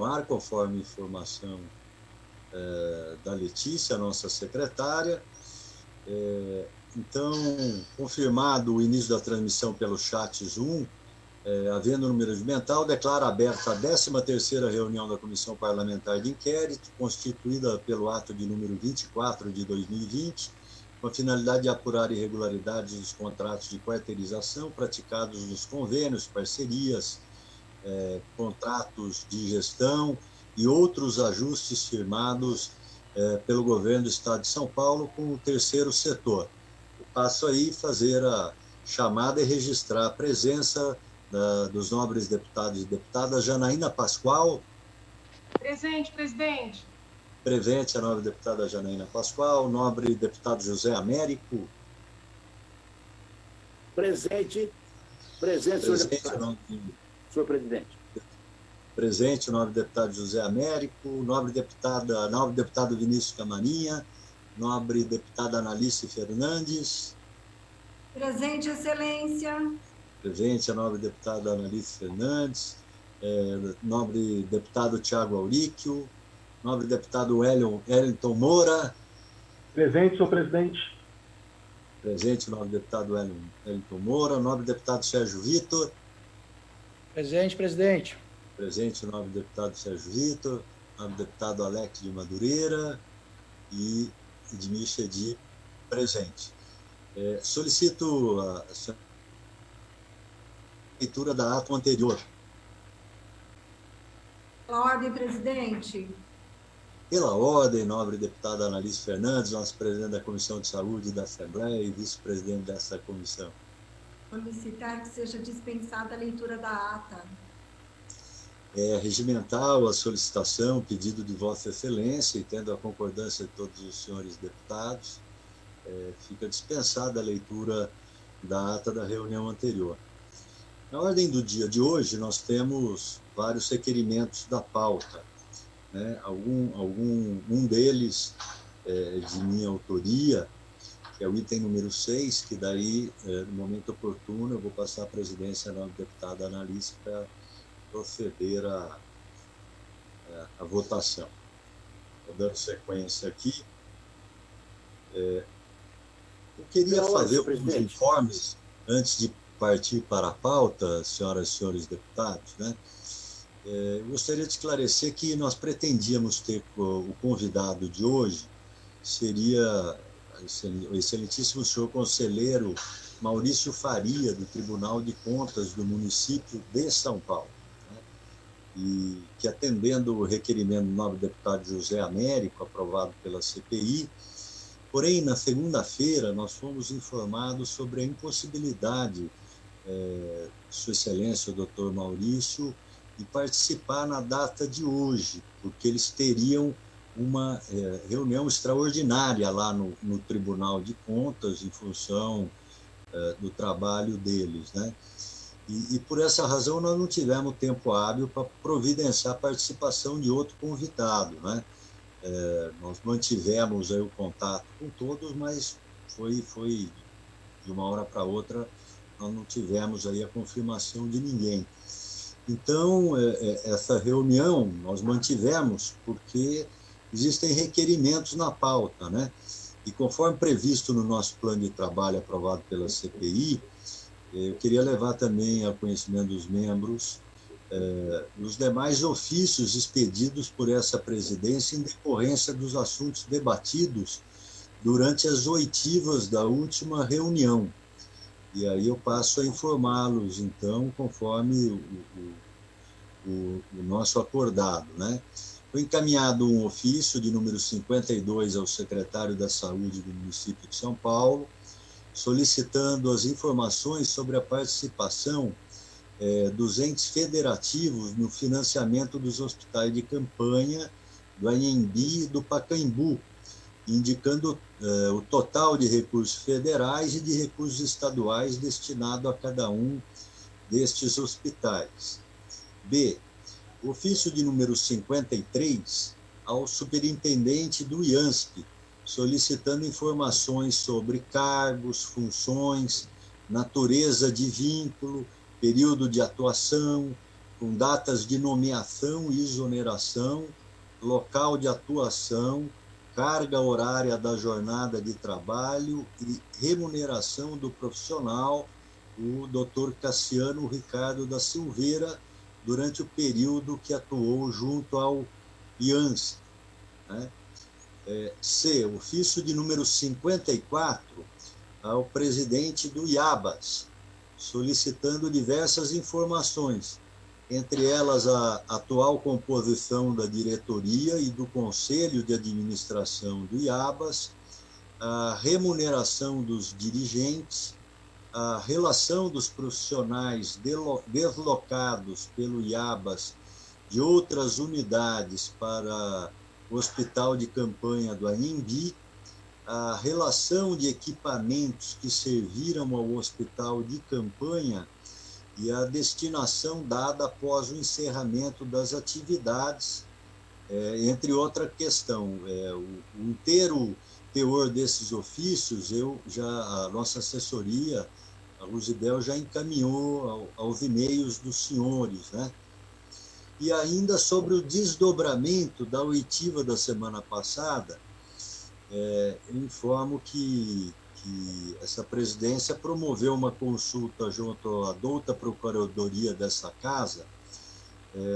continuar, conforme informação da Letícia, nossa secretária. Então, confirmado o início da transmissão pelo chat Zoom, havendo número regimental, declara aberta a 13ª reunião da Comissão Parlamentar de Inquérito, constituída pelo ato de número 24 de 2020, com a finalidade de apurar irregularidades dos contratos de quarteirização praticados nos convênios, parcerias, contratos de gestão e outros ajustes firmados pelo governo do Estado de São Paulo com o terceiro setor. Eu passo aí fazer a chamada e registrar a presença dos nobres deputados e deputadas. Janaína Pascoal. Presente, presidente. Presente a nobre deputada Janaína Pascoal. Nobre deputado José Américo. Presente. Presente, senhor deputado. Senhor presidente. Presente o nobre deputado José Américo, nobre deputado Vinícius Camarinha, nobre deputada Analice Fernandes. Presente, excelência. Presente a nobre deputada Analice Fernandes, nobre deputado Tiago Auríquio, nobre deputado Wellington Moura. Presente, senhor presidente. Presente o nobre deputado Wellington Moura, nobre deputado Sérgio Vitor. Presente, presidente. Presente o nobre deputado Sérgio Vitor, nobre deputado Alex de Madureira e Edmir Chedi, presente. Solicito a leitura da ato anterior. Pela ordem, presidente. Pela ordem, nobre deputada Analice Fernandes, nosso presidente da Comissão de Saúde da Assembleia e vice-presidente dessa comissão. Solicitar que seja dispensada a leitura da ata. Regimental a solicitação, pedido de Vossa Excelência, e tendo a concordância de todos os senhores deputados, fica dispensada a leitura da ata da reunião anterior. Na ordem do dia de hoje, nós temos vários requerimentos da pauta, né? Um deles de minha autoria, que é o item número 6, que daí, no momento oportuno, eu vou passar a presidência à deputada Analice para proceder à votação. Vou dando sequência aqui. Eu queria fazer alguns informes, antes de partir para a pauta, senhoras e senhores deputados, né? Eu gostaria de esclarecer que nós pretendíamos ter o convidado de hoje, seria o excelentíssimo senhor conselheiro Maurício Faria, do Tribunal de Contas do município de São Paulo, né? E que, atendendo o requerimento do nobre deputado José Américo, aprovado pela CPI, porém, na segunda-feira, nós fomos informados sobre a impossibilidade de Sua Excelência, o doutor Maurício, de participar na data de hoje, porque eles teriam uma reunião extraordinária lá no Tribunal de Contas, em função do trabalho deles, né? E por essa razão nós não tivemos tempo hábil para providenciar a participação de outro convidado, né? Nós mantivemos aí o contato com todos, mas foi de uma hora para outra, nós não tivemos aí a confirmação de ninguém. Então, essa reunião nós mantivemos porque existem requerimentos na pauta, né? E conforme previsto no nosso plano de trabalho aprovado pela CPI, eu queria levar também ao conhecimento dos membros os demais ofícios expedidos por essa presidência em decorrência dos assuntos debatidos durante as oitivas da última reunião. E aí eu passo a informá-los, então, conforme o nosso acordado, né? Foi encaminhado um ofício de número 52 ao secretário da Saúde do município de São Paulo, solicitando as informações sobre a participação dos entes federativos no financiamento dos hospitais de campanha do Anhembi e do Pacaembu, indicando o total de recursos federais e de recursos estaduais destinado a cada um destes hospitais. B. Ofício de número 53 ao superintendente do IANSP, solicitando informações sobre cargos, funções, natureza de vínculo, período de atuação, com datas de nomeação e exoneração, local de atuação, carga horária da jornada de trabalho e remuneração do profissional, o Dr. Cassiano Ricardo da Silveira, durante o período que atuou junto ao IANS. Né? C, ofício de número 54, ao presidente do IABAS, solicitando diversas informações, entre elas a atual composição da diretoria e do conselho de administração do IABAS, a remuneração dos dirigentes, a relação dos profissionais deslocados pelo IABAS de outras unidades para o hospital de campanha do Anhembi, a relação de equipamentos que serviram ao hospital de campanha e a destinação dada após o encerramento das atividades, entre outra questão. O inteiro teor desses ofícios, a nossa assessoria, a Luzibel, já encaminhou aos e-mails dos senhores, né? E ainda sobre o desdobramento da oitiva da semana passada, eu informo que essa presidência promoveu uma consulta junto à douta procuradoria dessa casa,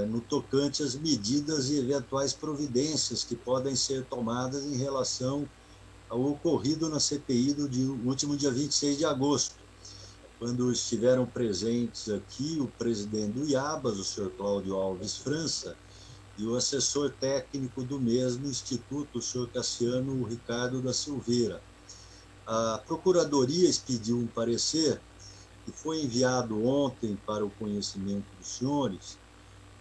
no tocante às medidas e eventuais providências que podem ser tomadas em relação ao ocorrido na CPI do último dia 26 de agosto, quando estiveram presentes aqui o presidente do IABAS, o senhor Cláudio Alves França, e o assessor técnico do mesmo instituto, o senhor Cassiano Ricardo da Silveira. A Procuradoria expediu um parecer que foi enviado ontem para o conhecimento dos senhores,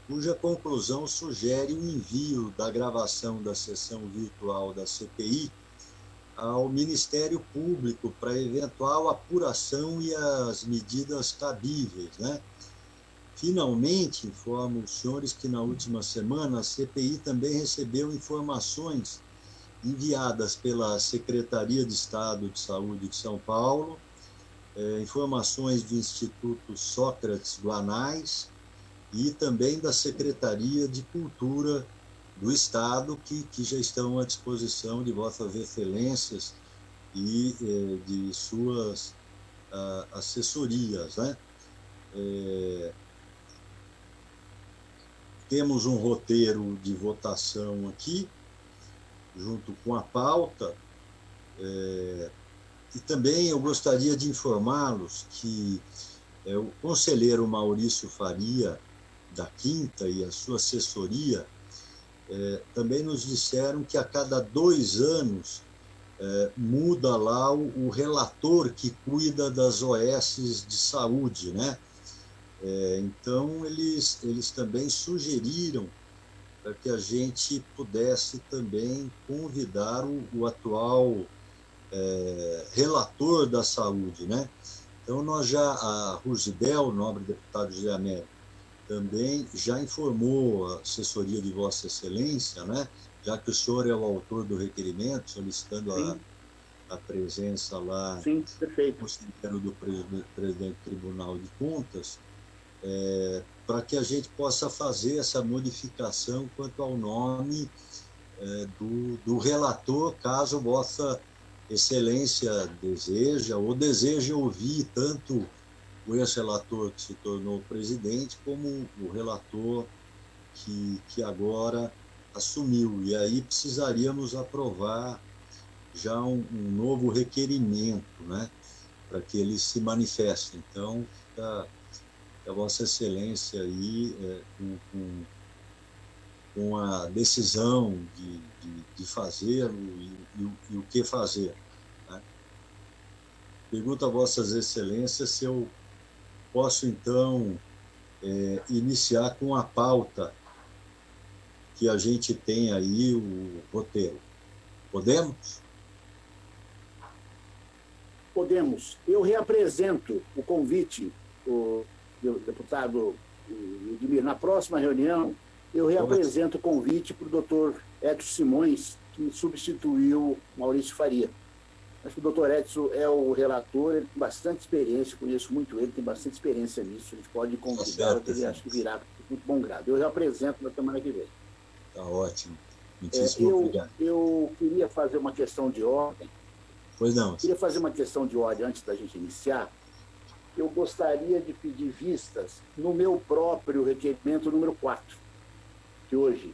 cuja conclusão sugere o envio da gravação da sessão virtual da CPI ao Ministério Público para eventual apuração e as medidas cabíveis, né? Finalmente, informo os senhores que na última semana a CPI também recebeu informações enviadas pela Secretaria de Estado de Saúde de São Paulo, informações do Instituto Sócrates Guanais e também da Secretaria de Cultura do Estado, que já estão à disposição de vossas excelências e de suas assessorias, né? Temos um roteiro de votação aqui, junto com a pauta, e também eu gostaria de informá-los que o conselheiro Maurício Faria, da Quinta, e a sua assessoria, também nos disseram que a cada 2 anos muda lá o relator que cuida das OS de saúde, né? Então, eles também sugeriram para que a gente pudesse também convidar o atual relator da saúde, né? Então, a Ruzibel, nobre deputado José Américo, também já informou a assessoria de Vossa Excelência, né? Já que o senhor é o autor do requerimento, solicitando a presença lá. Sim, perfeito. Do presidente do Tribunal de Contas, para que a gente possa fazer essa modificação quanto ao nome do relator, caso Vossa Excelência deseja ouvir tanto o ex-relator que se tornou presidente, como o relator que agora assumiu. E aí precisaríamos aprovar já um novo requerimento, né, para que eles se manifestem. Então, a Vossa Excelência aí, com a decisão de fazê-lo e o que fazer, né? Pergunto a Vossas Excelências se eu posso, então, iniciar com a pauta que a gente tem aí, o roteiro. Podemos? Podemos. Eu reapresento o convite, o deputado Edmir. Na próxima reunião, eu reapresento o convite para o doutor Edson Simões, que substituiu Maurício Faria. Acho que o doutor Edson é o relator, ele tem bastante experiência, conheço muito ele, tem bastante experiência nisso, a gente pode convidá-lo, ele acho que virá muito bom grado. Eu reapresento na semana que vem. Tá ótimo. Muitíssimo obrigado. Eu queria fazer uma questão de ordem. Pois não. Queria fazer uma questão de ordem antes da gente iniciar. Eu gostaria de pedir vistas no meu próprio requerimento número 4, de hoje.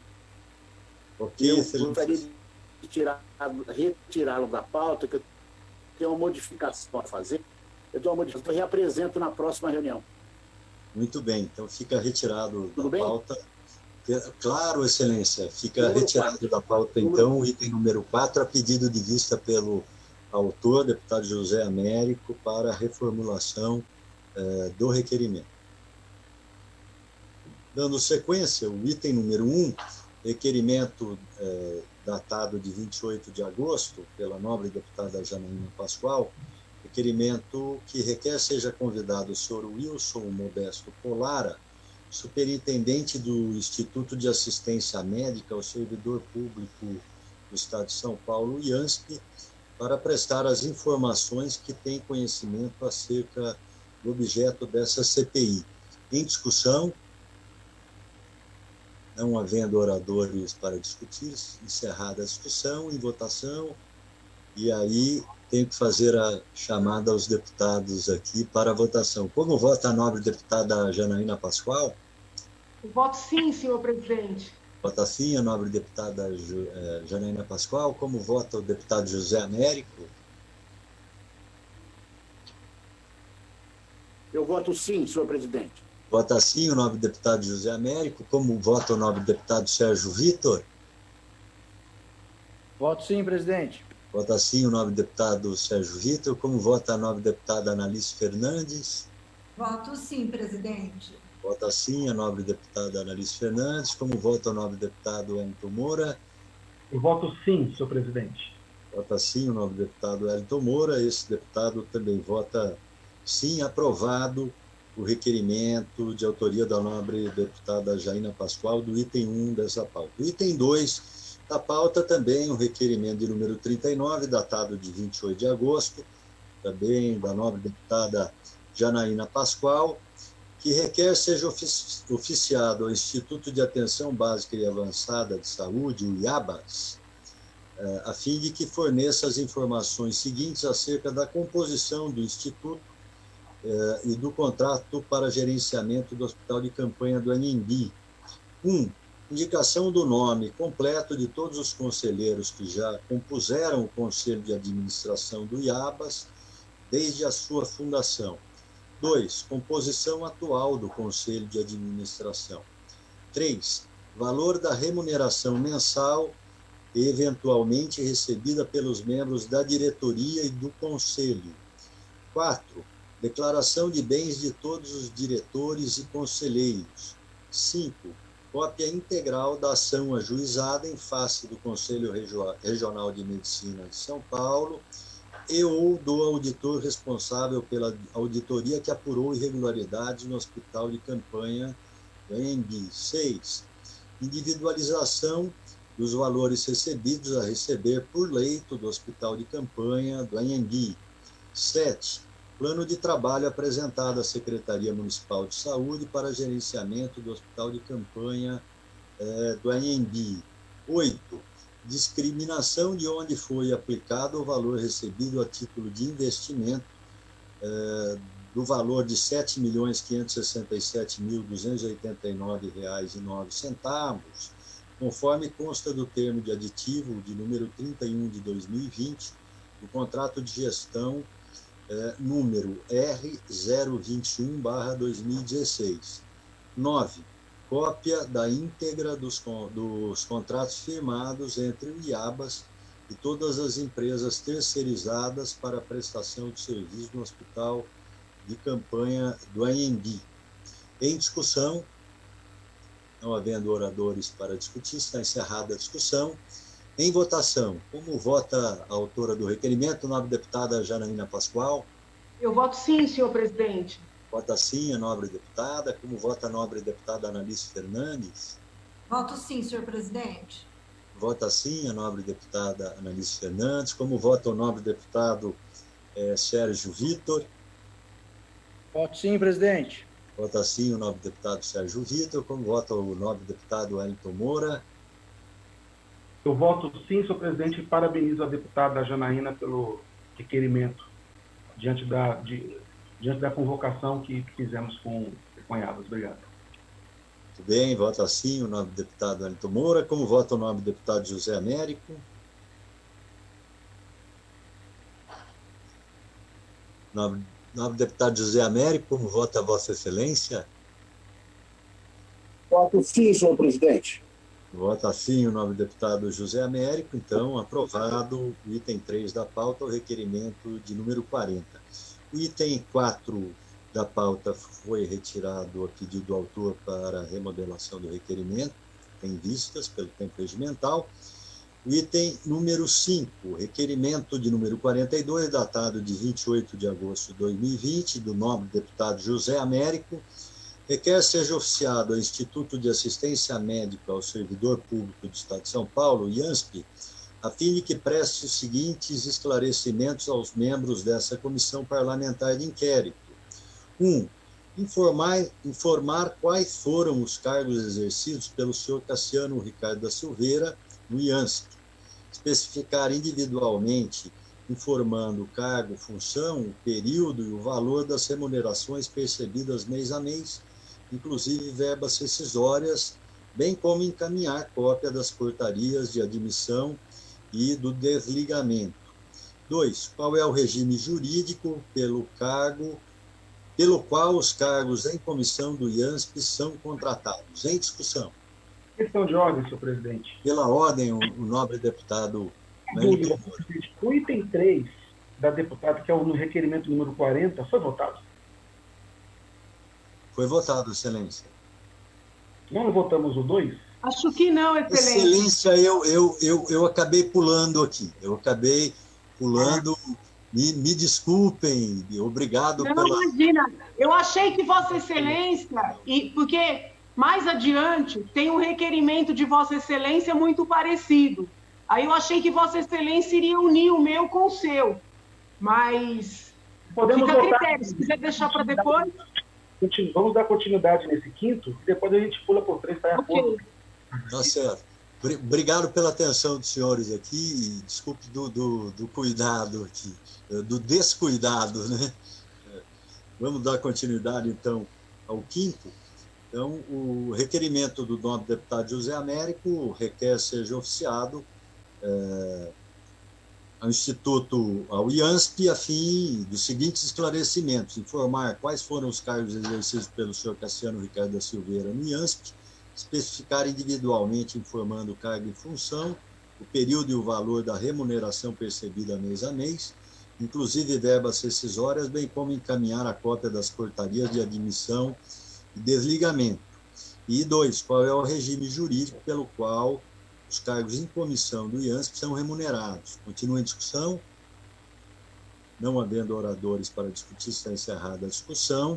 Ok, eu excelente. gostaria de retirá-lo da pauta, que eu tenho uma modificação a fazer. Eu dou uma modificação, eu reapresento na próxima reunião. Muito bem, então fica retirado Tudo da bem? pauta. Claro, excelência, fica Número retirado 4. da pauta, então, o item número 4, a pedido de vista pelo autor, deputado José Américo, para a reformulação do requerimento. Dando sequência, o item número 1, requerimento datado de 28 de agosto, pela nobre deputada Janaína Pascoal, requerimento que requer seja convidado o senhor Wilson Modesto Polara, superintendente do Instituto de Assistência Médica ao Servidor Público do Estado de São Paulo, IANSP, para prestar as informações que tem conhecimento acerca do objeto dessa CPI. Em discussão, não havendo oradores para discutir, encerrada a discussão, em votação, e aí tenho que fazer a chamada aos deputados aqui para a votação. Como vota a nobre deputada Janaína Pascoal? Eu voto sim, senhor presidente. Vota sim a nobre deputada Janaína Pascoal. Como vota o deputado José Américo? Eu voto sim, senhor presidente. Vota sim o nobre deputado José Américo. Como vota o nobre deputado Sérgio Vitor? Voto sim, presidente. Vota sim o nobre deputado Sérgio Vitor. Como vota a nobre deputada Analice Fernandes? Voto sim, presidente. Vota sim a nobre deputada Analice Fernandes. Como vota o nobre deputado Wellington Moura? Eu voto sim, senhor presidente. Vota sim o nobre deputado Wellington Moura. Esse deputado também vota sim, aprovado o requerimento de autoria da nobre deputada Janaína Pascoal do item 1 dessa pauta. O item 2 da pauta também o requerimento de número 39, datado de 28 de agosto, também da nobre deputada Janaína Pascoal, que requer seja oficiado ao Instituto de Atenção Básica e Avançada de Saúde, o IABAS, a fim de que forneça as informações seguintes acerca da composição do Instituto e do contrato para gerenciamento do Hospital de Campanha do Anhembi. 1. Indicação do nome completo de todos os conselheiros que já compuseram o Conselho de Administração do IABAS desde a sua fundação. 2. Composição atual do Conselho de Administração. 3. Valor da remuneração mensal e eventualmente recebida pelos membros da diretoria e do Conselho. 4. Declaração de bens de todos os diretores e conselheiros. 5. Cópia integral da ação ajuizada em face do Conselho Regional de Medicina de São Paulo e ou do auditor responsável pela auditoria que apurou irregularidades no Hospital de Campanha do Anhembi. 6. Individualização dos valores recebidos a receber por leito do Hospital de Campanha do Anhembi. 7. Plano de trabalho apresentado à Secretaria Municipal de Saúde para gerenciamento do Hospital de Campanha do Anhembi. 8. Discriminação de onde foi aplicado o valor recebido a título de investimento do valor de R$ 7.567.289,09, conforme consta do termo de aditivo de número 31 de 2020, do contrato de gestão número R021/2016. 9. Cópia da íntegra dos contratos firmados entre o IABAS e todas as empresas terceirizadas para a prestação de serviço no Hospital de Campanha do Anhembi. Em discussão, não havendo oradores para discutir, está encerrada a discussão. Em votação, como vota a autora do requerimento, nobre deputada Janaína Pascoal? Eu voto sim, senhor presidente. Vota sim a nobre deputada. Como vota a nobre deputada Analice Fernandes? Voto sim, senhor presidente. Vota sim a nobre deputada Analice Fernandes. Como vota o nobre deputado Sérgio Vitor? Voto sim, presidente. Vota sim o nobre deputado Sérgio Vitor. Como vota o nobre deputado Wellington Moura? Eu voto sim, senhor presidente, e parabenizo a deputada Janaína pelo requerimento diante da convocação que fizemos com elas. Obrigado. Muito bem, vota sim o nobre deputado Wellington Moura. Como vota o nobre deputado José Américo? Nobre deputado José Américo, como vota Vossa Excelência? Voto sim, senhor presidente. Vota sim o nobre deputado José Américo. Então, aprovado o item 3 da pauta, o requerimento de número 40. O item 4 da pauta foi retirado a pedido do autor para a remodelação do requerimento, em vistas pelo tempo regimental. O item número 5, requerimento de número 42, datado de 28 de agosto de 2020, do nobre deputado José Américo, requer seja oficiado ao Instituto de Assistência Médica ao Servidor Público do Estado de São Paulo, IANSP, a fim de que preste os seguintes esclarecimentos aos membros dessa comissão parlamentar de inquérito. 1. Informar quais foram os cargos exercidos pelo senhor Cassiano Ricardo da Silveira no IANSP. Especificar individualmente, informando o cargo, função, o período e o valor das remunerações percebidas mês a mês, inclusive verbas rescisórias, bem como encaminhar cópia das portarias de admissão e do desligamento. 2. Qual é o regime jurídico pelo qual os cargos em comissão do IANSP são contratados? Em discussão. Questão de ordem, senhor presidente. Pela ordem, o nobre deputado Wellington Moura. O item 3 da deputada, que é o requerimento número 40, foi votado? Foi votado, Excelência. Não votamos o 2? Acho que não, Excelência. Excelência, eu acabei pulando aqui. Me desculpem, obrigado não, pela... Imagina, eu achei que Vossa Excelência, porque mais adiante tem um requerimento de Vossa Excelência muito parecido. Aí eu achei que Vossa Excelência iria unir o meu com o seu, mas podemos fica a votar. critério, se quiser deixar para depois. Vamos dar continuidade nesse quinto, e depois a gente pula por 3 para a Ok. Tá certo. Obrigado pela atenção dos senhores aqui, e desculpe do cuidado aqui, do descuidado, né? Vamos dar continuidade, então, ao quinto. Então, o requerimento do nobre deputado José Américo requer seja oficiado ao Instituto, ao IANSP, a fim dos seguintes esclarecimentos: informar quais foram os cargos exercidos pelo senhor Cassiano Ricardo da Silveira no IANSP, especificar individualmente, informando o cargo e função, o período e o valor da remuneração percebida mês a mês, inclusive verbas rescisórias, bem como encaminhar a cópia das portarias de admissão e desligamento. E 2, qual é o regime jurídico pelo qual os cargos em comissão do IANSP são remunerados. Continua em discussão. Não havendo oradores para discutir, está encerrada a discussão.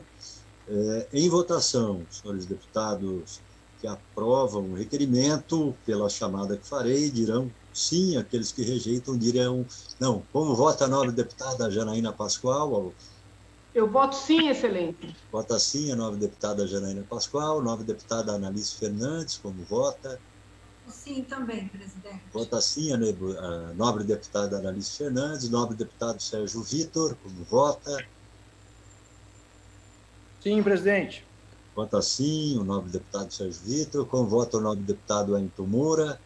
Em votação, senhores deputados que aprovam o requerimento, pela chamada que farei, dirão sim, aqueles que rejeitam dirão não. Como vota a nobre deputada Janaína Pascoal? Eu voto sim, Excelência. Vota sim a nobre deputada Janaína Pascoal, nobre deputada Analice Fernandes, como vota? Sim, também, presidente. Vota sim a nobre deputada Analice Fernandes, nobre deputado Sérgio Vitor, como vota? Sim, presidente. Vota sim o nobre deputado Sérgio Vitor, como vota o nobre deputado Wellington Moura?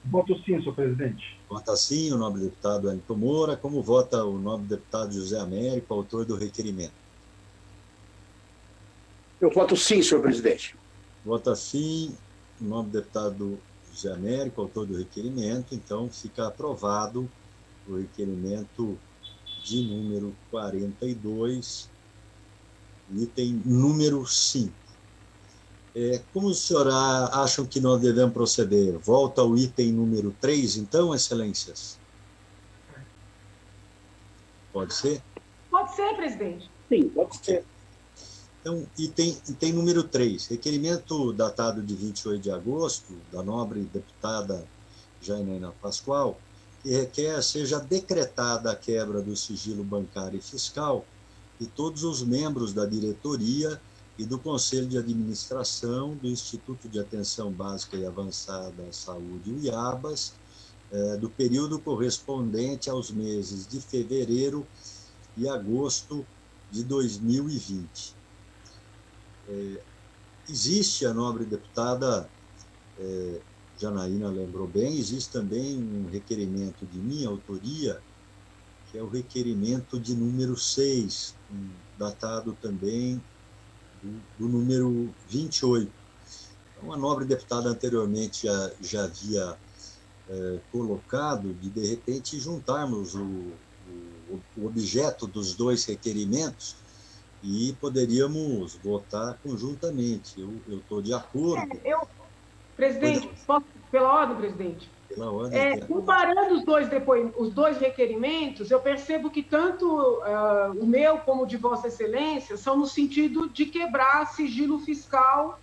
Voto sim, senhor presidente. Vota sim o nobre deputado Wellington Moura, como vota o nobre deputado José Américo, autor do requerimento? Eu voto sim, senhor presidente. Vota sim o nobre deputado José Américo, autor do requerimento. Então, fica aprovado o requerimento de número 42, item número 5. Como os senhores acham que nós devemos proceder? Volta ao item número 3, então, excelências? Pode ser? Pode ser, presidente. Sim, pode ser. Então, item número 3, requerimento datado de 28 de agosto, da nobre deputada Janaína Pascoal, que requer seja decretada a quebra do sigilo bancário e fiscal e todos os membros da diretoria e do Conselho de Administração do Instituto de Atenção Básica e Avançada à Saúde, o IABAS, do período correspondente aos meses de fevereiro e agosto de 2020. Existe, a nobre deputada Janaína lembrou bem, existe também um requerimento de minha autoria, que é o requerimento de número 6, datado também do número 28. Então, a nobre deputada anteriormente já havia colocado de repente, juntarmos o objeto dos dois requerimentos e poderíamos votar conjuntamente. Eu estou de acordo. Presidente, posso, pela ordem, presidente? Pela ordem. Comparando os dois requerimentos, eu percebo que tanto o meu como o de Vossa Excelência são no sentido de quebrar sigilo fiscal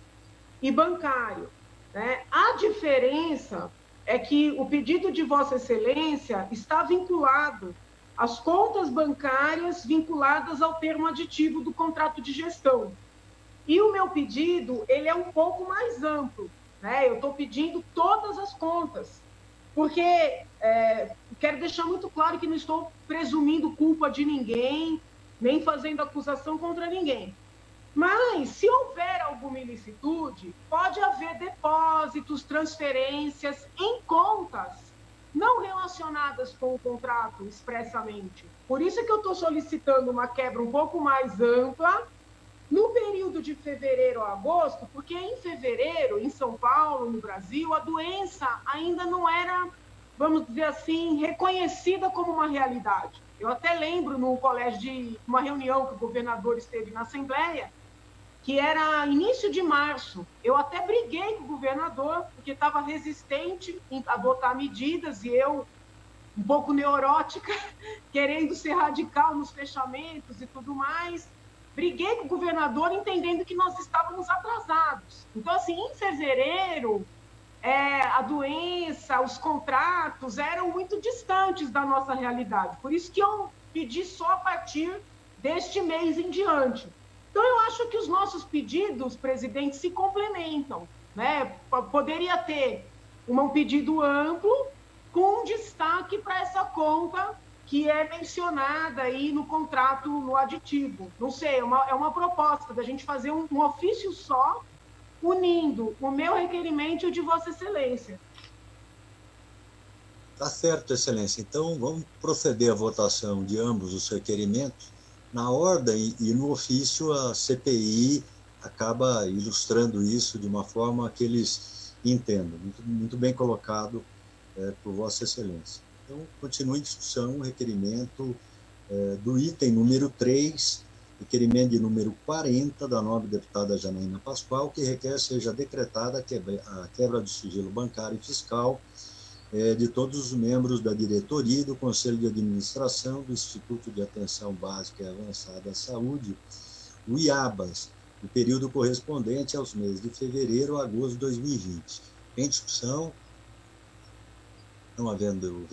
e bancário, né? A diferença é que o pedido de Vossa Excelência está vinculado às contas bancárias vinculadas ao termo aditivo do contrato de gestão. E o meu pedido, ele é um pouco mais amplo, né? Eu estou pedindo todas as contas, porque quero deixar muito claro que não estou presumindo culpa de ninguém, nem fazendo acusação contra ninguém. Mas, se houver alguma ilicitude, pode haver depósitos, transferências em contas não relacionadas com o contrato expressamente. Por isso que eu estou solicitando uma quebra um pouco mais ampla no período de fevereiro a agosto, porque em fevereiro, em São Paulo, no Brasil, a doença ainda não era, vamos dizer assim, reconhecida como uma realidade. Eu até lembro, no colégio de uma reunião que o governador esteve na Assembleia, que era início de março. Eu até briguei com o governador, porque estava resistente em adotar medidas, e eu, um pouco neurótica, querendo ser radical nos fechamentos e tudo mais. Briguei com o governador, entendendo que nós estávamos atrasados. Então, assim, em fevereiro, a doença, os contratos eram muito distantes da nossa realidade. Por isso que eu pedi só a partir deste mês em diante. Então, eu acho que os nossos pedidos, presidente, se complementam, né? Poderia ter um pedido amplo com um destaque para essa conta que é mencionada aí no contrato, no aditivo. Não sei, é uma proposta da gente fazer um ofício só, unindo o meu requerimento e o de Vossa Excelência. Tá certo, Excelência. Então, vamos proceder à votação de ambos os requerimentos. Na ordem e no ofício, a CPI acaba ilustrando isso de uma forma que eles entendam. Muito bem colocado por Vossa Excelência. Então, continua em discussão o requerimento do item número 3, requerimento de número 40, da nobre deputada Janaína Pascoal, que requer seja decretada a quebra do sigilo bancário e fiscal de todos os membros da diretoria e do Conselho de Administração do Instituto de Atenção Básica e Avançada à Saúde, o IABAS, no período correspondente aos meses de fevereiro a agosto de 2020. Em discussão, não havendo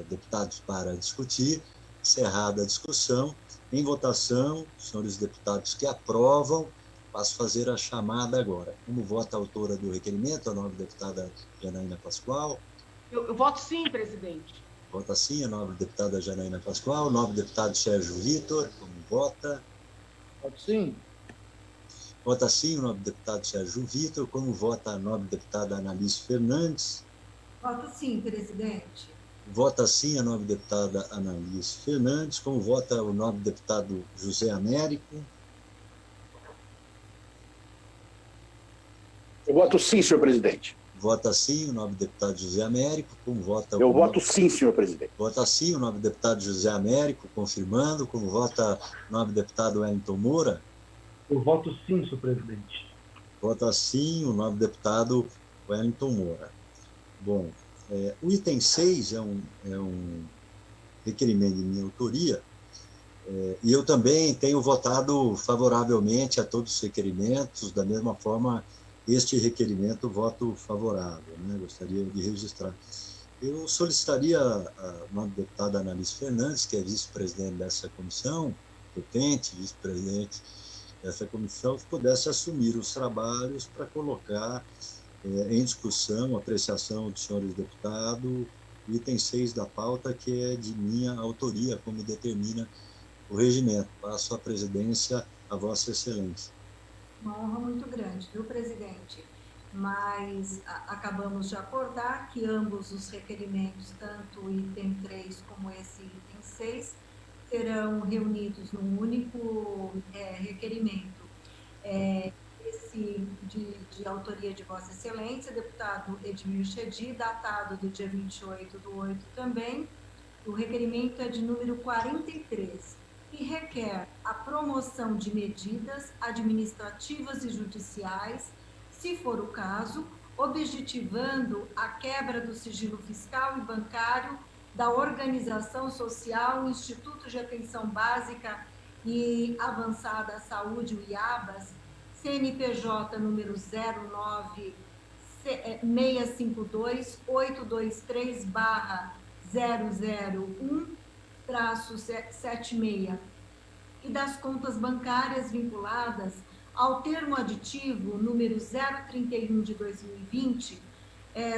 deputados para discutir, encerrada a discussão, em votação, senhores deputados que aprovam, passo a fazer a chamada agora. Como vota a autora do requerimento, a nobre deputada Janaína Pascoal? Eu voto sim, presidente. Vota sim, a nobre deputada Janaína Pascoal. O nobre deputado Sérgio Vitor, como vota? Voto sim. Vota sim, o nobre deputado Sérgio Vitor. Como vota a nobre deputada Analice Fernandes? Voto sim, presidente. Vota sim a nobre deputada Analice Fernandes. Como vota o nobre deputado José Américo? Eu voto sim, senhor presidente. Vota sim o nobre deputado José Américo. Como vota Eu voto sim, senhor presidente. Vota sim o nobre deputado José Américo, confirmando. Como vota o nobre deputado Wellington Moura? Eu voto sim, senhor presidente. Vota sim o nobre deputado Wellington Moura. Bom, o item 6 é um requerimento de minha autoria, e eu também tenho votado favoravelmente a todos os requerimentos. Da mesma forma, este requerimento, voto favorável, né? Gostaria de registrar. Eu solicitaria a nobre deputada Analice Fernandes, que é vice-presidente dessa comissão, potente, vice-presidente, essa comissão pudesse assumir os trabalhos para colocar em discussão, apreciação dos senhores deputados, o item 6 da pauta, que é de minha autoria, como determina o regimento. Passo a presidência a Vossa Excelência. Uma honra muito grande, viu, presidente? Mas acabamos de acordar que ambos os requerimentos, tanto o item 3 como esse item 6, serão reunidos num único requerimento. Esse de autoria de Vossa Excelência, deputado Edmir Chedid, datado do dia 28/8 também. O requerimento é de número 43 e requer a promoção de medidas administrativas e judiciais, se for o caso, objetivando a quebra do sigilo fiscal e bancário da Organização Social Instituto de Atenção Básica e Avançada à Saúde, o IABAS, CNPJ número 09652-823/001-76 e das contas bancárias vinculadas ao termo aditivo número 031 de 2020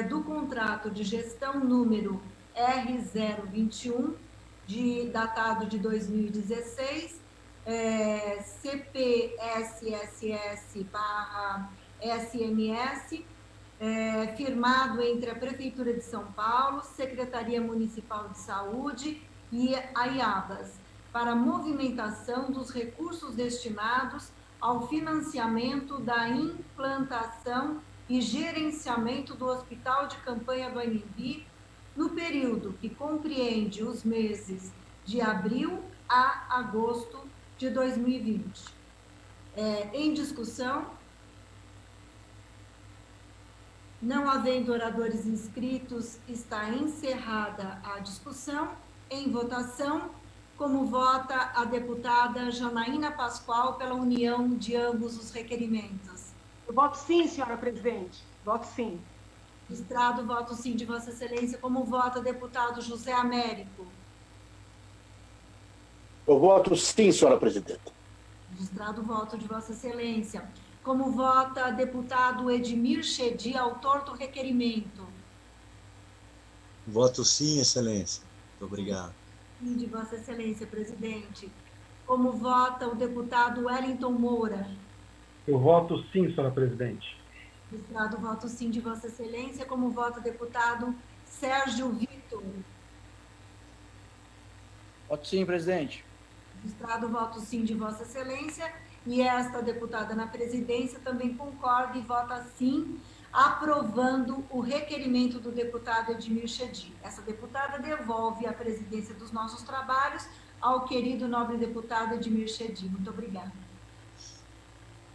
do contrato de gestão número R021, datado de 2016, CPSSS/SMS, firmado entre a Prefeitura de São Paulo, Secretaria Municipal de Saúde e a IABAS, para movimentação dos recursos destinados ao financiamento da implantação e gerenciamento do Hospital de Campanha do Anhembi, no período que compreende os meses de abril a agosto de 2020. Em discussão, não havendo oradores inscritos, está encerrada a discussão. Em votação, como vota a deputada Janaína Pascoal pela união de ambos os requerimentos? Eu voto sim, senhora presidente. Voto sim. Registrado, voto sim de Vossa Excelência. Como vota deputado José Américo? Eu voto sim, senhora presidenta. Registrado, voto de Vossa Excelência. Como vota deputado Edmir Chedid, autor do requerimento? Voto sim, Excelência. Muito obrigado. Sim, de Vossa Excelência, presidente. Como vota o deputado Wellington Moura? Eu voto sim, senhora presidente. Registrado, voto sim de Vossa Excelência. Como vota o deputado Sérgio Vitor? Voto sim, presidente. Registrado, voto sim de Vossa Excelência. E esta deputada na presidência também concorda e vota sim, aprovando o requerimento do deputado Edmir Chedid. Essa deputada devolve a presidência dos nossos trabalhos ao querido nobre deputado Edmir Chedid. Muito obrigada.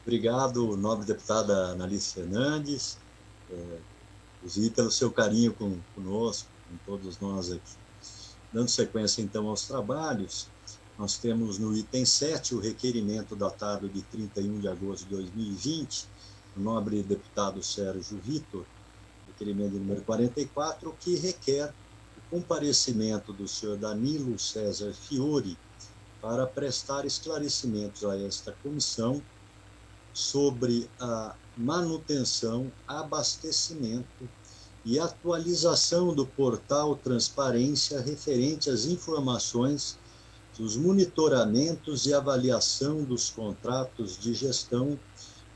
Obrigado, nobre deputada Analice Fernandes, inclusive pelo seu carinho conosco, com todos nós aqui. Dando sequência, então, aos trabalhos, nós temos no item 7 o requerimento datado de 31 de agosto de 2020, do nobre deputado Sérgio Vitor, requerimento número 44, que requer o comparecimento do senhor Danilo César Fiore para prestar esclarecimentos a esta comissão sobre a manutenção, abastecimento e atualização do portal Transparência referente às informações dos monitoramentos e avaliação dos contratos de gestão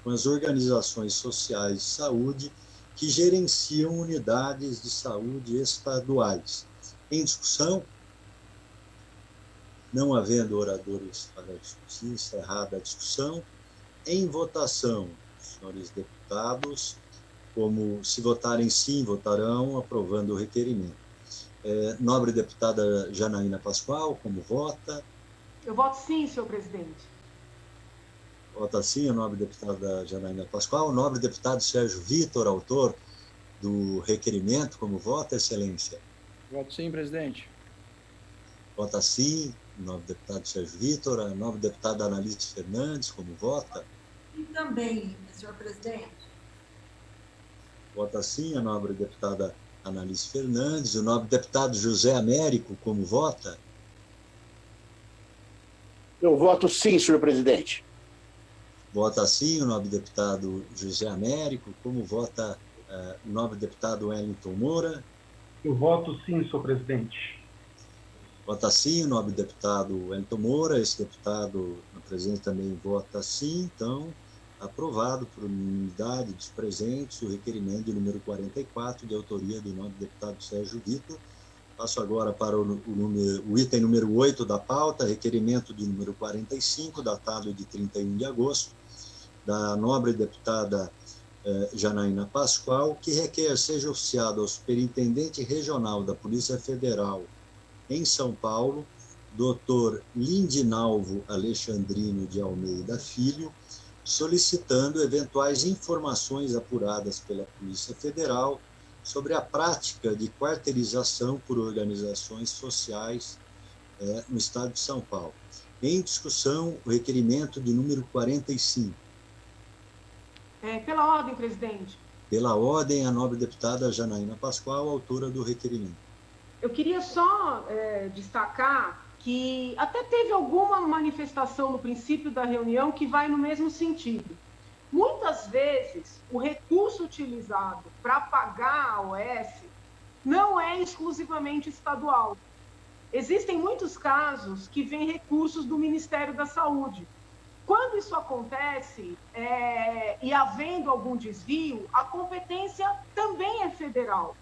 com as organizações sociais de saúde que gerenciam unidades de saúde estaduais. Em discussão, não havendo oradores para discutir, encerrada a discussão. Em votação, senhores deputados, como se votarem sim, votarão aprovando o requerimento. Nobre deputada Janaína Pascoal, como vota? Eu voto sim, senhor presidente. Vota sim a nobre deputada Janaína Pascoal. Nobre deputado Sérgio Vitor, autor do requerimento, como vota, Excelência? Voto sim, presidente. Vota sim, nobre deputado Sérgio Vitor. A nobre deputada Analice Fernandes, como vota? E também, senhor presidente. Vota sim a nobre deputada Analice Fernandes. O nobre deputado José Américo, como vota? Eu voto sim, senhor presidente. Vota sim o nobre deputado José Américo. Como vota o nobre deputado Wellington Moura? Eu voto sim, senhor presidente. Vota sim o nobre deputado Wellington Moura. Esse deputado, o presidente, também vota sim. Então, aprovado por unanimidade dos presentes o requerimento de número 44, de autoria do nobre deputado Sérgio Vitor. Passo agora para o item número 8 da pauta, requerimento de número 45, datado de 31 de agosto, da nobre deputada Janaína Pascoal, que requer seja oficiado ao Superintendente Regional da Polícia Federal em São Paulo, Dr. Lindinalvo Alexandrino de Almeida Filho, solicitando eventuais informações apuradas pela Polícia Federal sobre a prática de quarteirização por organizações sociais no estado de São Paulo. Em discussão, o requerimento de número 45. Pela ordem, presidente. Pela ordem, a nobre deputada Janaína Pascoal, autora do requerimento. Eu queria só destacar que até teve alguma manifestação no princípio da reunião que vai no mesmo sentido. Muitas vezes, o recurso utilizado para pagar a OS não é exclusivamente estadual. Existem muitos casos que vêm recursos do Ministério da Saúde. Quando isso acontece, e havendo algum desvio, a competência também é federal.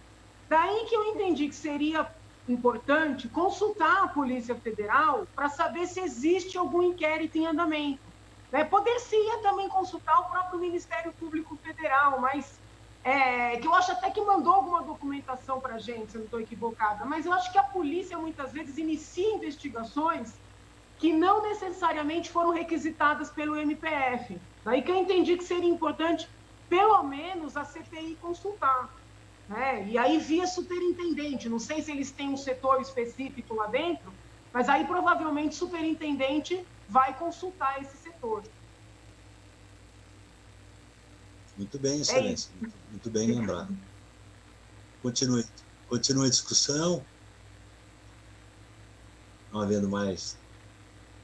Daí que eu entendi que seria importante consultar a Polícia Federal para saber se existe algum inquérito em andamento. Poder-se-ia também consultar o próprio Ministério Público Federal, mas que eu acho até que mandou alguma documentação para a gente, se eu não estou equivocada, mas eu acho que a polícia muitas vezes inicia investigações que não necessariamente foram requisitadas pelo MPF. Daí que eu entendi que seria importante, pelo menos, a CPI consultar. E aí via superintendente, não sei se eles têm um setor específico lá dentro, mas aí provavelmente o superintendente vai consultar esse setor. Muito bem, excelência. Muito bem lembrado. Continue a discussão. Não havendo mais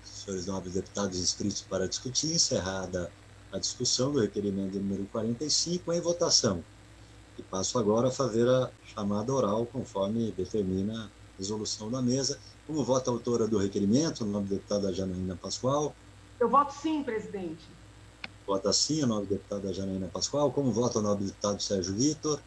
senhores nobres deputados inscritos para discutir, encerrada a discussão do requerimento de número 45, em votação. E passo agora a fazer a chamada oral, conforme determina a resolução da mesa. Como vota a autora do requerimento, o nome da deputada Janaína Pascoal? Eu voto sim, presidente. Vota sim, o nome da deputada Janaína Pascoal. Como vota o nome do deputado Sérgio Vitor?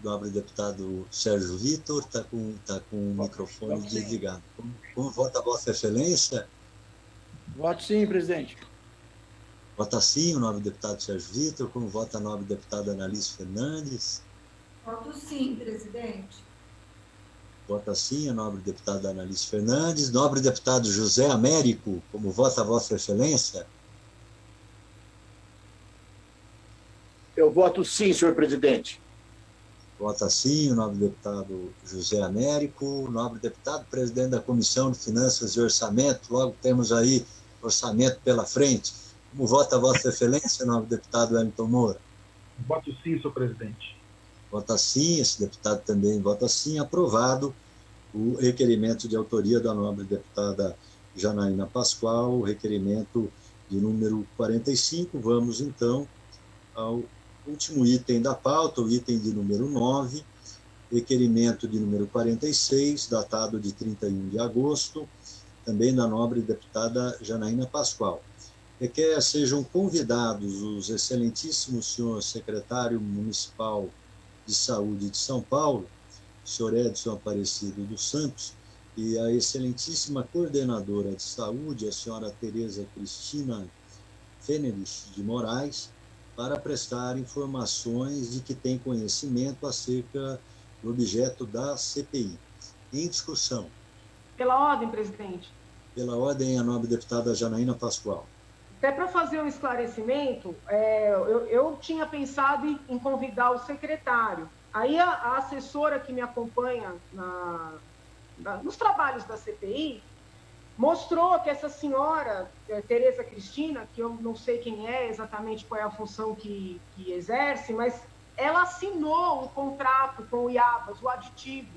Nobre deputado Sérgio Vitor, está com o microfone desligado. Como vota a Vossa Excelência? Voto sim, presidente. Vota sim o nobre deputado Sérgio Vitor. Como vota a nobre deputada Analice Fernandes? Voto sim, presidente. Vota sim a nobre deputada Analice Fernandes. Nobre deputado José Américo, como vota a Vossa Excelência? Eu voto sim, senhor presidente. Vota sim o nobre deputado José Américo. Nobre deputado presidente da Comissão de Finanças e Orçamento, logo temos aí orçamento pela frente. Como vota a Vossa Excelência, nobre deputado Wellington Moura? Voto sim, senhor presidente. Vota sim, esse deputado também vota sim. Aprovado o requerimento de autoria da nobre deputada Janaína Pascoal, o requerimento de número 45. Vamos, então, ao último item da pauta, o item de número 9, requerimento de número 46, datado de 31 de agosto, também da nobre deputada Janaína Pascoal. Requer sejam convidados os excelentíssimos senhor secretário municipal de Saúde de São Paulo, senhor Edson Aparecido dos Santos, e a excelentíssima coordenadora de saúde, a senhora Tereza Cristina Fenerish de Moraes, para prestar informações de que tem conhecimento acerca do objeto da CPI. Em discussão. Pela ordem, presidente. Pela ordem, a nobre deputada Janaína Pascoal. Até para fazer um esclarecimento, eu tinha pensado em convidar o secretário. Aí a assessora que me acompanha nos trabalhos da CPI mostrou que essa senhora, Tereza Cristina, que eu não sei quem é exatamente, qual é a função que exerce, mas ela assinou um contrato com o IABAS, o aditivo.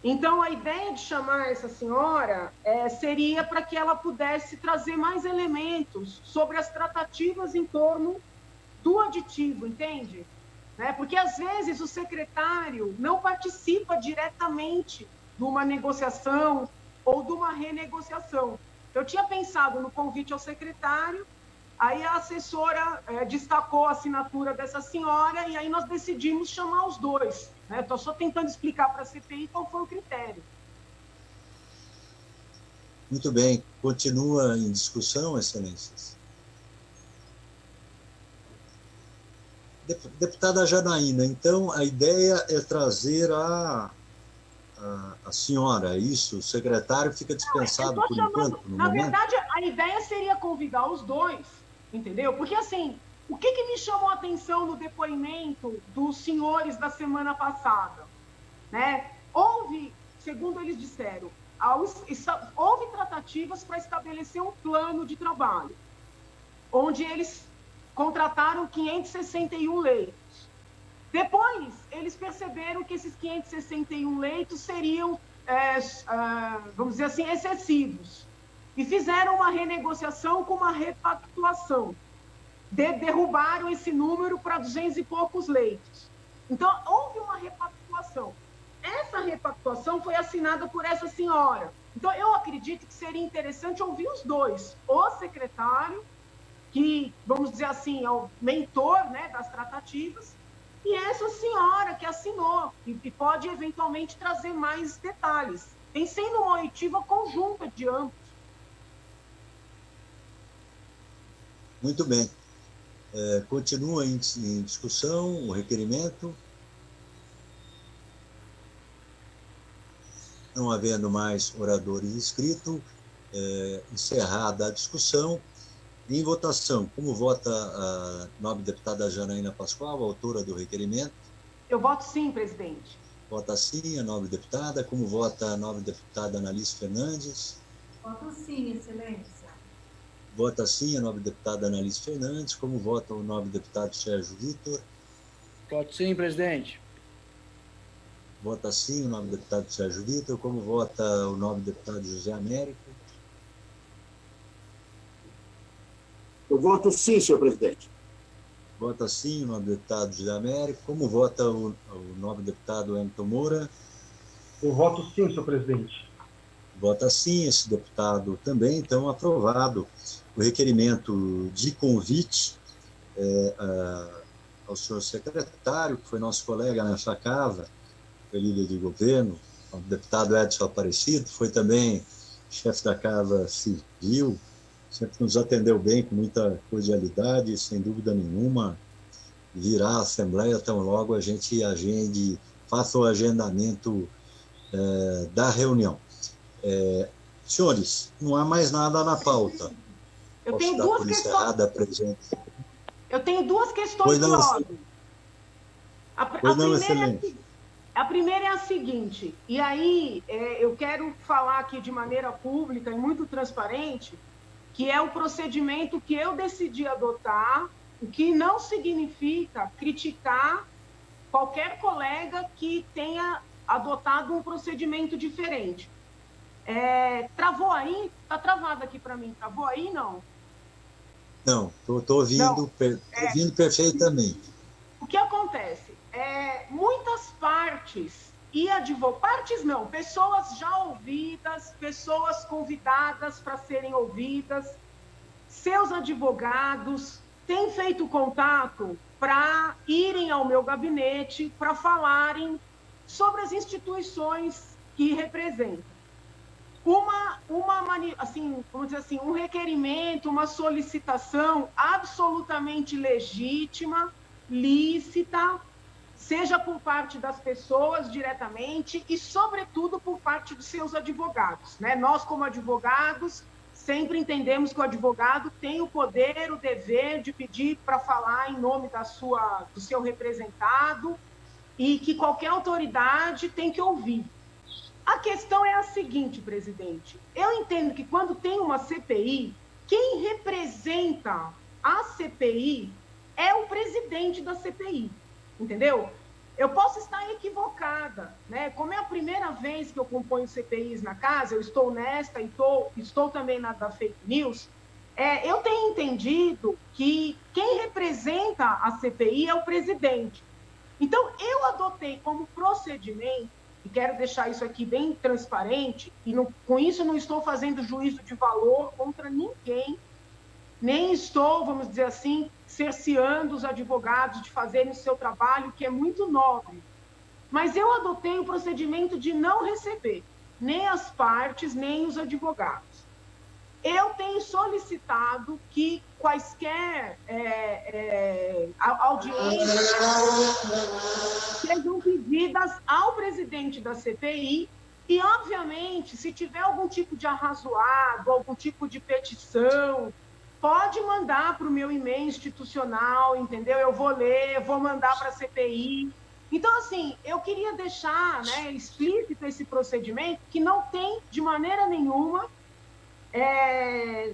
Então, a ideia de chamar essa senhora seria para que ela pudesse trazer mais elementos sobre as tratativas em torno do aditivo, entende? Né? Porque, às vezes, o secretário não participa diretamente de uma negociação ou de uma renegociação. Eu tinha pensado no convite ao secretário, aí a assessora destacou a assinatura dessa senhora e aí nós decidimos chamar os dois. Estou só tentando explicar para a CPI qual foi o critério. Muito bem. Continua em discussão, excelências. Deputada Janaína, então a ideia é trazer a senhora, isso? O secretário fica dispensado por enquanto? Na verdade, a ideia seria convidar os dois, entendeu? Porque, assim, o que me chamou a atenção no depoimento dos senhores da semana passada? Né? Houve, segundo eles disseram, houve tratativas para estabelecer um plano de trabalho, onde eles contrataram 561 leitos. Depois, eles perceberam que esses 561 leitos seriam, vamos dizer assim, excessivos. E fizeram uma renegociação com uma repactuação. Derrubaram esse número para 200 e poucos leitos. Então, houve uma repactuação. Essa repactuação foi assinada por essa senhora. Então, eu acredito que seria interessante ouvir os dois. O secretário, que, vamos dizer assim, é o mentor, né, das tratativas, e essa senhora que assinou, e pode eventualmente trazer mais detalhes. Tem sendo uma oitiva conjunta de ambos. Muito bem. Continua em discussão o requerimento. Não havendo mais oradores inscritos, encerrada a discussão. Em votação, como vota a nobre deputada Janaína Pascoal, autora do requerimento? Eu voto sim, presidente. Vota sim a nobre deputada. Como vota a nobre deputada Analice Fernandes? Voto sim, excelência. Vota sim a nobre deputada Analice Fernandes. Como vota o nobre deputado Sérgio Vitor? Voto sim, presidente. Vota sim o nobre deputado Sérgio Vitor. Como vota o nobre deputado José Américo? Eu voto sim, senhor presidente. Vota sim o nobre deputado José Américo. Como vota o nobre deputado Wellington Moura? Eu voto sim, senhor presidente. Vota sim esse deputado também. Então, aprovado o requerimento de convite ao senhor secretário, que foi nosso colega nessa casa, foi líder de governo, o deputado Edson Aparecido, foi também chefe da Casa Civil, sempre nos atendeu bem, com muita cordialidade, sem dúvida nenhuma, virá à Assembleia tão logo a gente agende, faça o agendamento da reunião. Senhores, não há mais nada na pauta. Eu tenho duas questões. Eu tenho duas questões de ordem. A primeira é a seguinte, e aí eu quero falar aqui de maneira pública e muito transparente, que é o procedimento que eu decidi adotar, o que não significa criticar qualquer colega que tenha adotado um procedimento diferente. Travou aí? Está travado aqui para mim. Travou aí, não? Não, estou ouvindo perfeitamente. O que acontece? Muitas partes pessoas já ouvidas, pessoas convidadas para serem ouvidas, seus advogados têm feito contato para irem ao meu gabinete para falarem sobre as instituições que representam. Um requerimento, uma solicitação absolutamente legítima, lícita, seja por parte das pessoas diretamente e, sobretudo, por parte dos seus advogados. Né? Nós, como advogados, sempre entendemos que o advogado tem o poder, o dever de pedir para falar em nome do seu representado e que qualquer autoridade tem que ouvir. A questão é a seguinte, presidente. Eu entendo que quando tem uma CPI, quem representa a CPI é o presidente da CPI, entendeu? Eu posso estar equivocada, né? Como é a primeira vez que eu componho CPIs na casa, eu estou honesta e estou também na da fake news, eu tenho entendido que quem representa a CPI é o presidente. Então, eu adotei como procedimento, e quero deixar isso aqui bem transparente, e não, com isso não estou fazendo juízo de valor contra ninguém, nem estou, vamos dizer assim, cerceando os advogados de fazerem o seu trabalho, que é muito nobre. Mas eu adotei o procedimento de não receber nem as partes, nem os advogados. Eu tenho solicitado que quaisquer audiências sejam pedidas ao presidente da CPI e, obviamente, se tiver algum tipo de arrazoado, algum tipo de petição, pode mandar para o meu e-mail institucional, entendeu? Eu vou ler, vou mandar para a CPI. Então, assim, eu queria deixar, né, explícito esse procedimento, que não tem, de maneira nenhuma,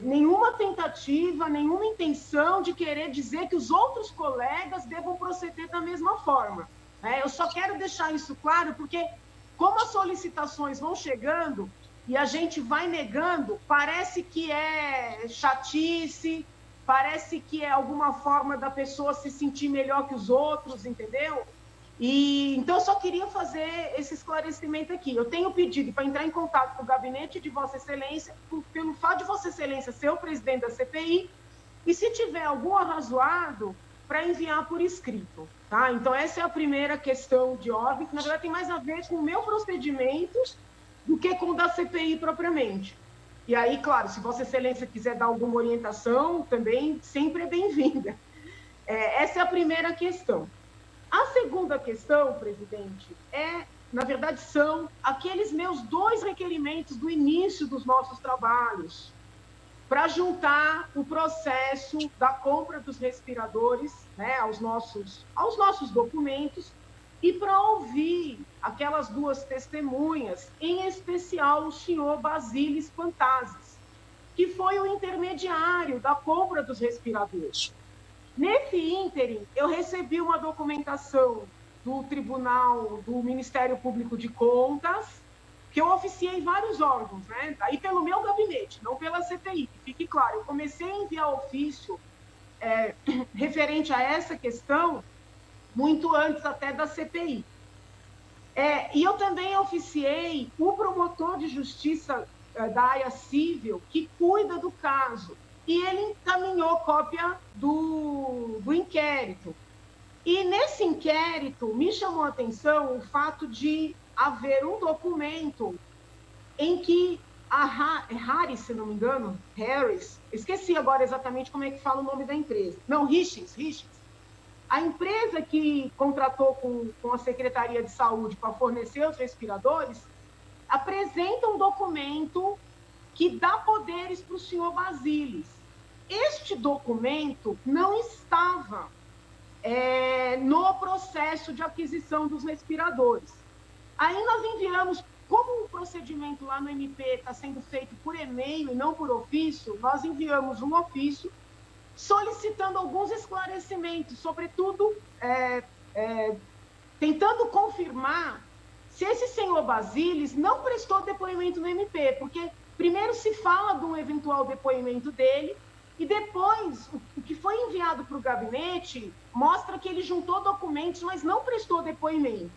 nenhuma tentativa, nenhuma intenção de querer dizer que os outros colegas devam proceder da mesma forma. Eu só quero deixar isso claro, porque como as solicitações vão chegando e a gente vai negando, parece que é chatice, parece que é alguma forma da pessoa se sentir melhor que os outros, entendeu? E então eu só queria fazer esse esclarecimento aqui. Eu tenho pedido para entrar em contato com o gabinete de Vossa Excelência, pelo fato de Vossa Excelência ser o presidente da CPI, e se tiver algum arrazoado, para enviar por escrito, tá? Então essa é a primeira questão de ordem, que na verdade tem mais a ver com o meu procedimento do que com o da CPI propriamente. E aí, claro, se Vossa Excelência quiser dar alguma orientação, também sempre é bem-vinda. Essa é a primeira questão. A segunda questão, presidente, na verdade, são aqueles meus 2 requerimentos do início dos nossos trabalhos, para juntar o processo da compra dos respiradores, né, aos nossos documentos, e para ouvir aquelas 2 testemunhas, em especial o senhor Basílis Pantazis, que foi o intermediário da compra dos respiradores. Nesse ínterim, eu recebi uma documentação do Tribunal do Ministério Público de Contas, que eu oficiei vários órgãos, né? Aí pelo meu gabinete, não pela CPI, que fique claro. Eu comecei a enviar ofício referente a essa questão muito antes até da CPI. E eu também oficiei o promotor de justiça da área civil, que cuida do caso, e ele encaminhou cópia do inquérito. E nesse inquérito me chamou a atenção o fato de haver um documento em que a Harris, se não me engano, Harris, esqueci agora exatamente como é que fala o nome da empresa. Não, Richens. A empresa que contratou com a Secretaria de Saúde para fornecer os respiradores apresenta um documento que dá poderes para o senhor Basílis. Este documento não estava no processo de aquisição dos respiradores. Aí nós enviamos, como o procedimento lá no MP está sendo feito por e-mail e não por ofício, nós enviamos um ofício solicitando alguns esclarecimentos, sobretudo tentando confirmar se esse senhor Basílis não prestou depoimento no MP, porque primeiro se fala de um eventual depoimento dele, e depois o que foi enviado para o gabinete mostra que ele juntou documentos, mas não prestou depoimento.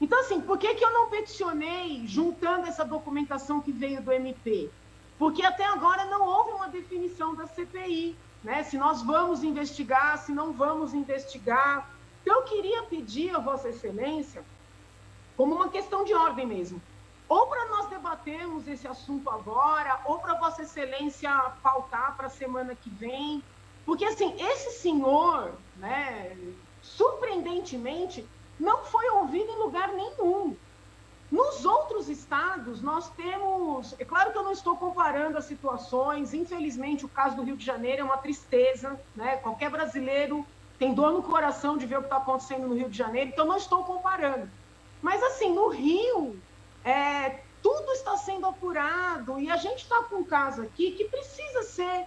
Então, assim, por que eu não peticionei juntando essa documentação que veio do MP? Porque até agora não houve uma definição da CPI, né? Se nós vamos investigar, se não vamos investigar. Então, eu queria pedir a Vossa Excelência, como uma questão de ordem mesmo, ou para nós debatermos esse assunto agora, ou para Vossa Excelência pautar para a semana que vem, porque, assim, esse senhor, né, surpreendentemente, não foi ouvido em lugar nenhum. Nos outros estados, nós temos... É claro que eu não estou comparando as situações, infelizmente, o caso do Rio de Janeiro é uma tristeza, né? Qualquer brasileiro tem dor no coração de ver o que está acontecendo no Rio de Janeiro, então não estou comparando. Mas, assim, no Rio... tudo está sendo apurado e a gente está com um caso aqui que precisa ser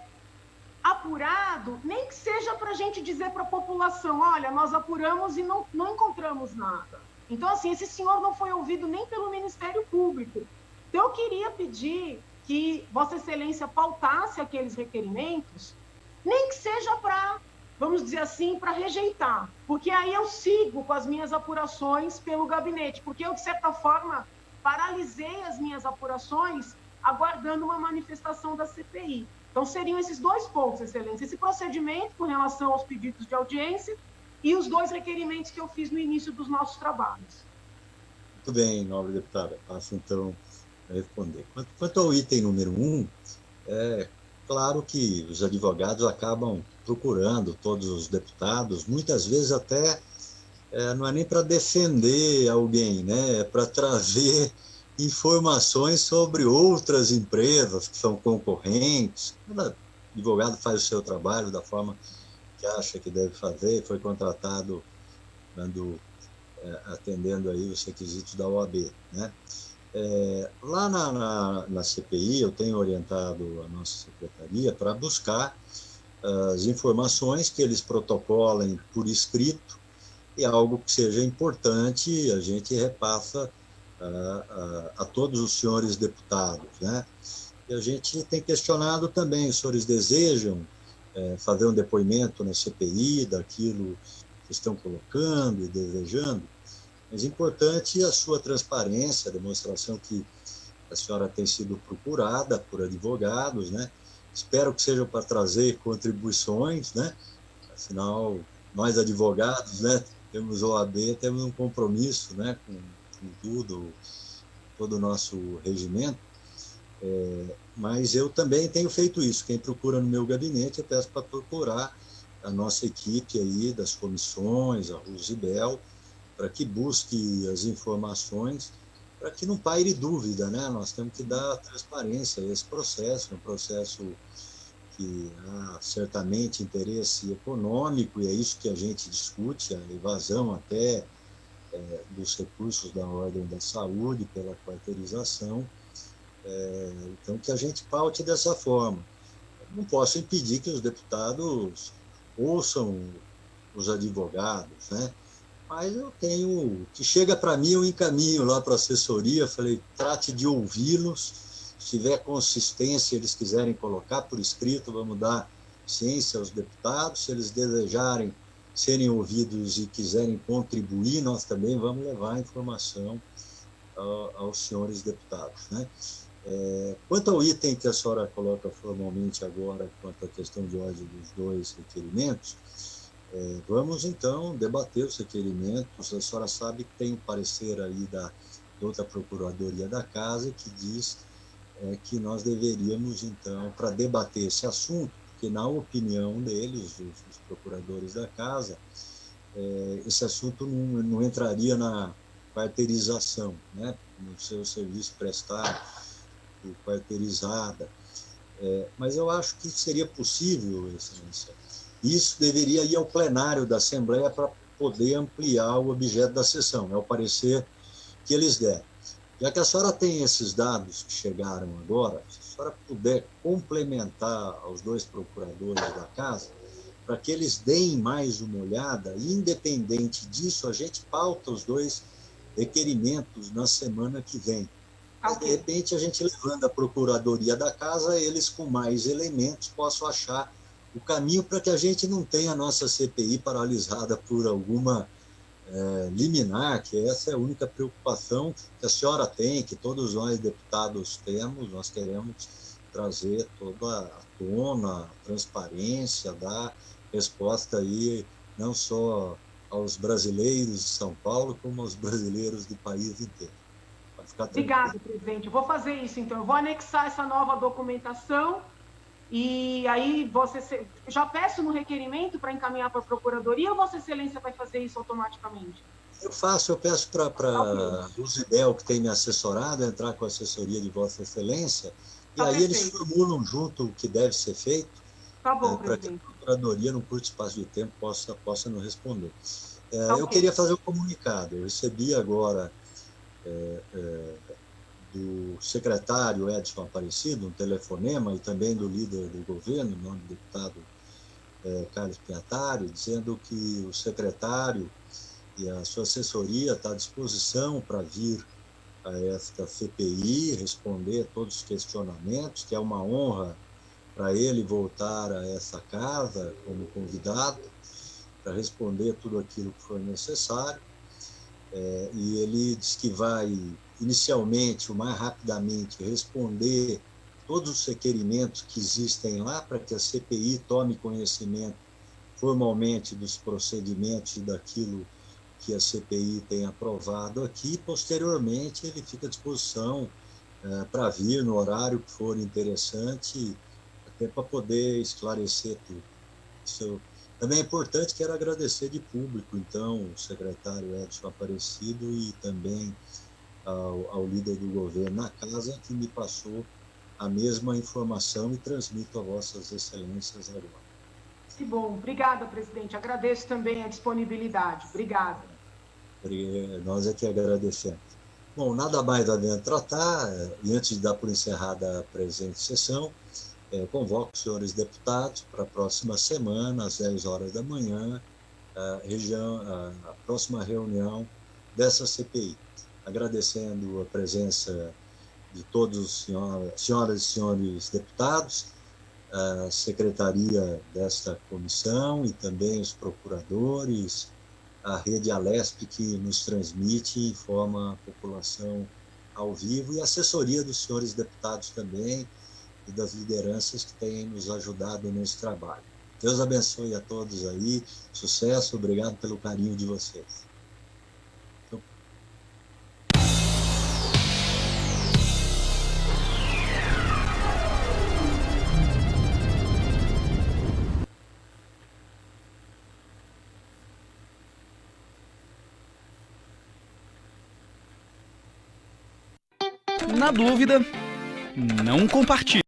apurado, nem que seja para a gente dizer para a população, olha, nós apuramos e não encontramos nada. Então, assim, esse senhor não foi ouvido nem pelo Ministério Público. Então, eu queria pedir que Vossa Excelência pautasse aqueles requerimentos, nem que seja para, vamos dizer assim, para rejeitar, porque aí eu sigo com as minhas apurações pelo gabinete, porque eu, de certa forma, paralisei as minhas apurações aguardando uma manifestação da CPI. Então, seriam esses dois pontos, Excelência, esse procedimento com relação aos pedidos de audiência e os dois requerimentos que eu fiz no início dos nossos trabalhos. Muito bem, nobre deputada. Passo, então, a responder. Quanto ao item número 1, é claro que os advogados acabam procurando todos os deputados, muitas vezes até não é nem para defender alguém, né? É para trazer informações sobre outras empresas que são concorrentes. Cada advogado faz o seu trabalho da forma que acha que deve fazer, foi contratado atendendo aí os requisitos da OAB, né? Lá na CPI, eu tenho orientado a nossa secretaria para buscar as informações que eles protocolem por escrito, e algo que seja importante, a gente repassa a todos os senhores deputados, né? E a gente tem questionado também, os senhores desejam fazer um depoimento na CPI daquilo que estão colocando e desejando, mas importante a sua transparência, a demonstração que a senhora tem sido procurada por advogados, né? Espero que seja para trazer contribuições, né? Afinal, nós advogados, né, temos OAB, temos um compromisso, né, com todo o nosso regimento, mas eu também tenho feito isso. Quem procura no meu gabinete, eu peço para procurar a nossa equipe aí das comissões, a Rusibel, para que busque as informações, para que não paire dúvida, né? Nós temos que dar transparência a esse processo, um processo que há certamente interesse econômico, e é isso que a gente discute, a evasão até dos recursos da ordem da saúde pela quarteirização, então que a gente paute dessa forma. Não posso impedir que os deputados ouçam os advogados, né? Mas eu tenho, que chega para mim, eu encaminho lá para a assessoria, falei, trate de ouvi-los, se tiver consistência, eles quiserem colocar por escrito, vamos dar ciência aos deputados, se eles desejarem serem ouvidos e quiserem contribuir, nós também vamos levar a informação aos senhores deputados, né? Quanto ao item que a senhora coloca formalmente agora, quanto à questão de ordem dos dois requerimentos, vamos, então, debater os requerimentos. A senhora sabe que tem um parecer aí da outra Procuradoria da Casa que diz que nós deveríamos, então, para debater esse assunto, porque, na opinião deles, os procuradores da Casa, esse assunto não entraria na quarteirização, né? No seu serviço prestado, quarteirizada. Mas eu acho que seria possível, Excelência. Isso deveria ir ao plenário da Assembleia para poder ampliar o objeto da sessão, é o parecer que eles deram. Já que a senhora tem esses dados que chegaram agora, se a senhora puder complementar aos dois procuradores da Casa, para que eles deem mais uma olhada, independente disso, a gente pauta os dois requerimentos na semana que vem. De repente, a gente levando a Procuradoria da Casa, eles com mais elementos possam achar o caminho para que a gente não tenha a nossa CPI paralisada por alguma liminar, que essa é a única preocupação que a senhora tem, que todos nós deputados temos. Nós queremos trazer toda a tona, a transparência, dar resposta aí não só aos brasileiros de São Paulo, como aos brasileiros do país inteiro. Obrigada, presidente. Eu vou fazer isso, então. Eu vou anexar essa nova documentação e aí você já peço no requerimento para encaminhar para a Procuradoria ou Vossa Excelência vai fazer isso automaticamente? Eu peço para a Rusibel, que tem me assessorado, entrar com a assessoria de Vossa Excelência, e aí perfeito. Eles formulam junto o que deve ser feito, para que a Procuradoria, num curto espaço de tempo, possa nos responder. Eu queria fazer um comunicado. Eu recebi agora do secretário Edson Aparecido, um telefonema, e também do líder do governo, o nome do deputado Carlos Piatari, dizendo que o secretário e a sua assessoria está à disposição para vir a esta CPI, responder todos os questionamentos, que é uma honra para ele voltar a essa casa como convidado, para responder tudo aquilo que for necessário. E ele diz que vai, inicialmente, o mais rapidamente, responder todos os requerimentos que existem lá para que a CPI tome conhecimento formalmente dos procedimentos e daquilo que a CPI tem aprovado aqui. Posteriormente, ele fica à disposição para vir no horário que for interessante, até para poder esclarecer tudo. Isso também é importante, quero agradecer de público, então, o secretário Edson Aparecido e também ao líder do governo na casa, que me passou a mesma informação e transmito a vossas excelências agora. Que bom. Obrigada, presidente. Agradeço também a disponibilidade. Obrigada. Nós é que agradecemos. Bom, nada mais havendo tratar, e antes de dar por encerrada a presente sessão, convoco os senhores deputados para a próxima semana, às 10 horas da manhã, a próxima reunião dessa CPI. Agradecendo a presença de todos, senhoras e senhores deputados, a secretaria desta comissão e também os procuradores, a rede Alesp, que nos transmite e informa a população ao vivo, e a assessoria dos senhores deputados também, e das lideranças que têm nos ajudado nesse trabalho. Deus abençoe a todos aí, sucesso, obrigado pelo carinho de vocês. Na dúvida, não compartilhe.